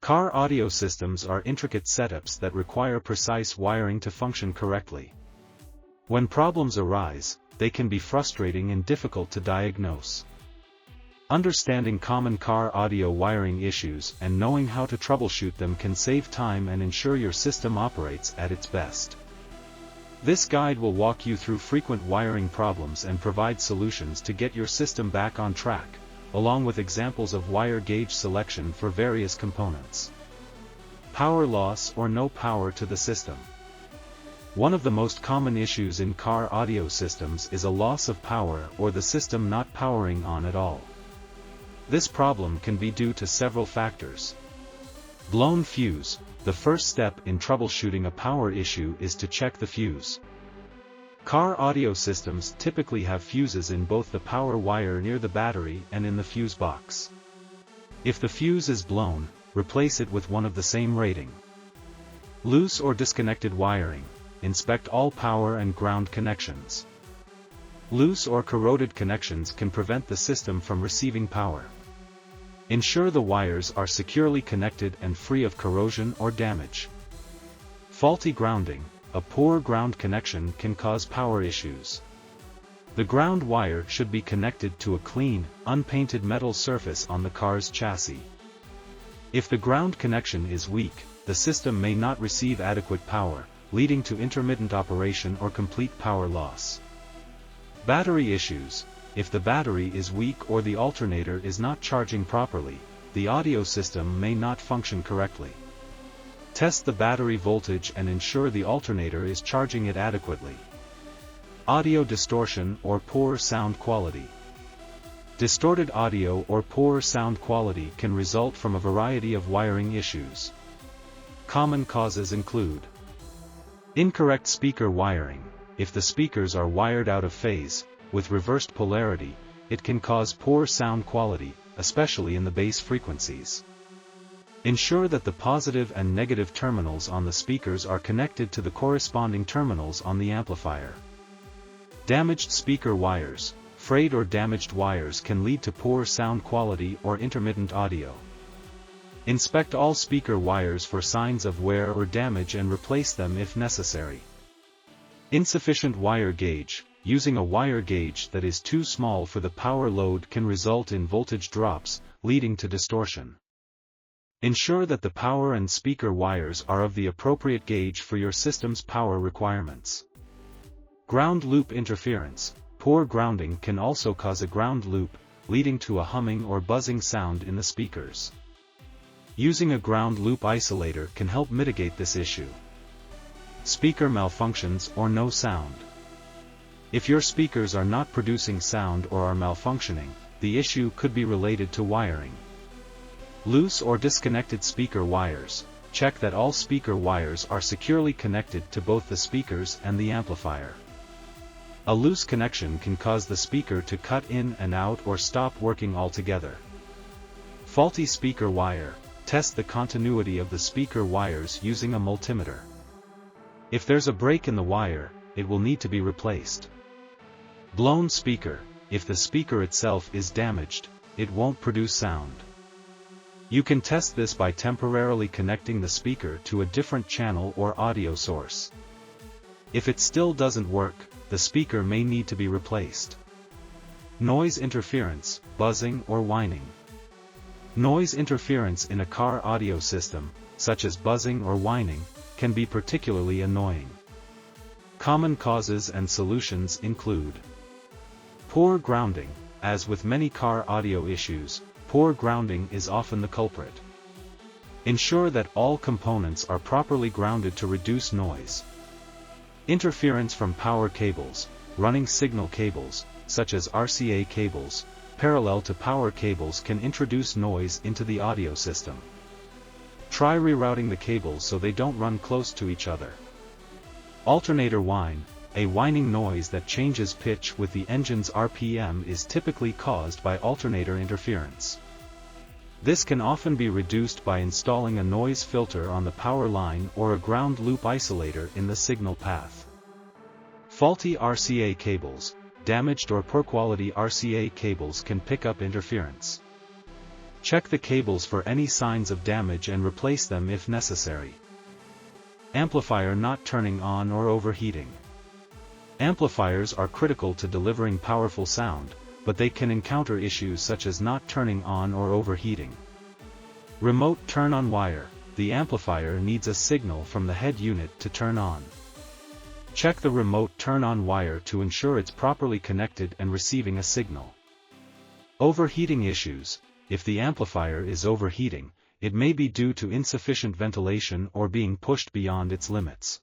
Car audio systems are intricate setups that require precise wiring to function correctly. When problems arise, they can be frustrating and difficult to diagnose. Understanding common car audio wiring issues and knowing how to troubleshoot them can save time and ensure your system operates at its best. This guide will walk you through frequent wiring problems and provide solutions to get your system back on track, along with examples of wire gauge selection for various components. Power loss or no power to the system. One of the most common issues in car audio systems is a loss of power or the system not powering on at all. This problem can be due to several factors. Blown fuse. The first step in troubleshooting a power issue is to check the fuse. Car audio systems typically have fuses in both the power wire near the battery and in the fuse box. If the fuse is blown, replace it with one of the same rating. Loose or disconnected wiring. Inspect all power and ground connections. Loose or corroded connections can prevent the system from receiving power. Ensure the wires are securely connected and free of corrosion or damage. Faulty grounding. A poor ground connection can cause power issues. The ground wire should be connected to a clean, unpainted metal surface on the car's chassis. If the ground connection is weak, the system may not receive adequate power, leading to intermittent operation or complete power loss. Battery issues. If the battery is weak or the alternator is not charging properly, the audio system may not function correctly. Test the battery voltage and ensure the alternator is charging it adequately. Audio distortion or poor sound quality. Distorted audio or poor sound quality can result from a variety of wiring issues. Common causes include incorrect speaker wiring. If the speakers are wired out of phase, with reversed polarity, it can cause poor sound quality, especially in the bass frequencies. Ensure that the positive and negative terminals on the speakers are connected to the corresponding terminals on the amplifier. Damaged speaker wires. Frayed or damaged wires can lead to poor sound quality or intermittent audio. Inspect all speaker wires for signs of wear or damage and replace them if necessary. Insufficient wire gauge. Using a wire gauge that is too small for the power load can result in voltage drops, leading to distortion. Ensure that the power and speaker wires are of the appropriate gauge for your system's power requirements. Ground loop interference. Poor grounding can also cause a ground loop, leading to a humming or buzzing sound in the speakers. Using a ground loop isolator can help mitigate this issue. Speaker malfunctions or no sound. If your speakers are not producing sound or are malfunctioning, the issue could be related to wiring. Loose or disconnected speaker wires. Check that all speaker wires are securely connected to both the speakers and the amplifier. A loose connection can cause the speaker to cut in and out or stop working altogether. Faulty speaker wire. Test the continuity of the speaker wires using a multimeter. If there's a break in the wire, it will need to be replaced. Blown speaker. If the speaker itself is damaged, it won't produce sound. You can test this by temporarily connecting the speaker to a different channel or audio source. If it still doesn't work, the speaker may need to be replaced. Noise interference, buzzing or whining. Noise interference in a car audio system, such as buzzing or whining, can be particularly annoying. Common causes and solutions include poor grounding. As with many car audio issues, poor grounding is often the culprit. Ensure that all components are properly grounded to reduce noise. Interference from power cables. Running signal cables, such as RCA cables, parallel to power cables can introduce noise into the audio system. Try rerouting the cables so they don't run close to each other. Alternator whine. A whining noise that changes pitch with the engine's RPM is typically caused by alternator interference. This can often be reduced by installing a noise filter on the power line or a ground loop isolator in the signal path. Faulty RCA cables. Damaged or poor quality RCA cables can pick up interference. Check the cables for any signs of damage and replace them if necessary. Amplifier not turning on or overheating. Amplifiers are critical to delivering powerful sound, but they can encounter issues such as not turning on or overheating. Remote turn-on wire. The amplifier needs a signal from the head unit to turn on. Check the remote turn-on wire to ensure it's properly connected and receiving a signal. Overheating issues. If the amplifier is overheating, it may be due to insufficient ventilation or being pushed beyond its limits.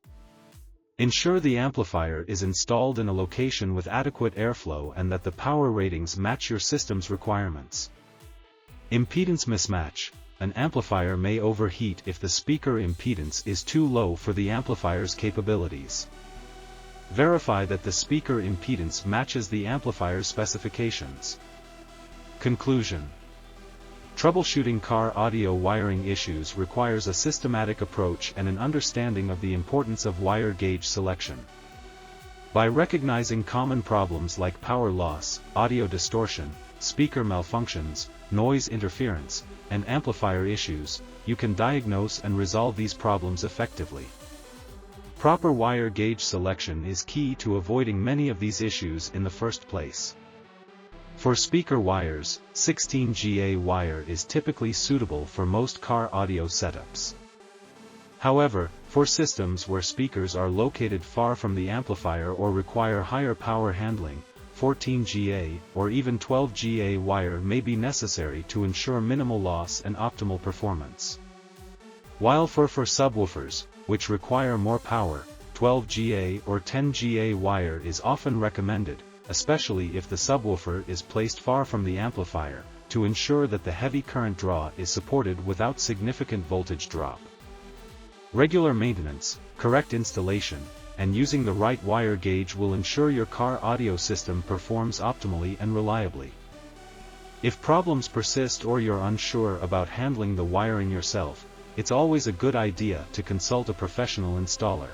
Ensure the amplifier is installed in a location with adequate airflow and that the power ratings match your system's requirements. Impedance mismatch. An amplifier may overheat if the speaker impedance is too low for the amplifier's capabilities. Verify that the speaker impedance matches the amplifier's specifications. Conclusion. Troubleshooting car audio wiring issues requires a systematic approach and an understanding of the importance of wire gauge selection. By recognizing common problems like power loss, audio distortion, speaker malfunctions, noise interference, and amplifier issues, you can diagnose and resolve these problems effectively. Proper wire gauge selection is key to avoiding many of these issues in the first place. For speaker wires, 16GA wire is typically suitable for most car audio setups. However, for systems where speakers are located far from the amplifier or require higher power handling, 14GA or even 12GA wire may be necessary to ensure minimal loss and optimal performance. While for subwoofers, which require more power, 12GA or 10GA wire is often recommended, especially if the subwoofer is placed far from the amplifier, to ensure that the heavy current draw is supported without significant voltage drop. Regular maintenance, correct installation, and using the right wire gauge will ensure your car audio system performs optimally and reliably. If problems persist or you're unsure about handling the wiring yourself, it's always a good idea to consult a professional installer.